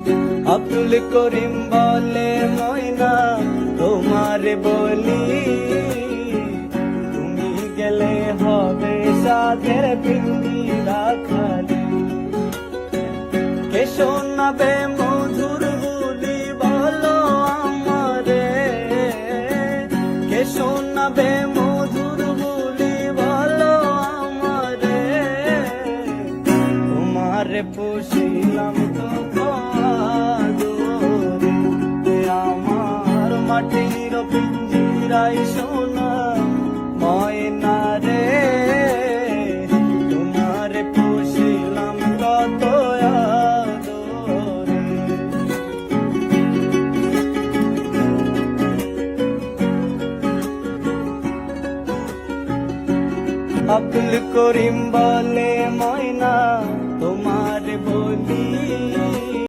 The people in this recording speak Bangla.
আব্দুল করিম বলে ময়না তোমারে বলি, তুমি গেলে হবে সাধের পিঞ্জিরা খালি। কে শোনাবে মধুর বুলি বলো আমারে, কে শোনাবে মধুর বুলি বলো আমারে। তোমারে পুষিলাম তো আমার মাটির পিঞ্জিরাই সোনা ময়না রে। তোমারে পুষিলাম কত আদরে। আব্দুল করিম বলে ময়না তোমারে বলি,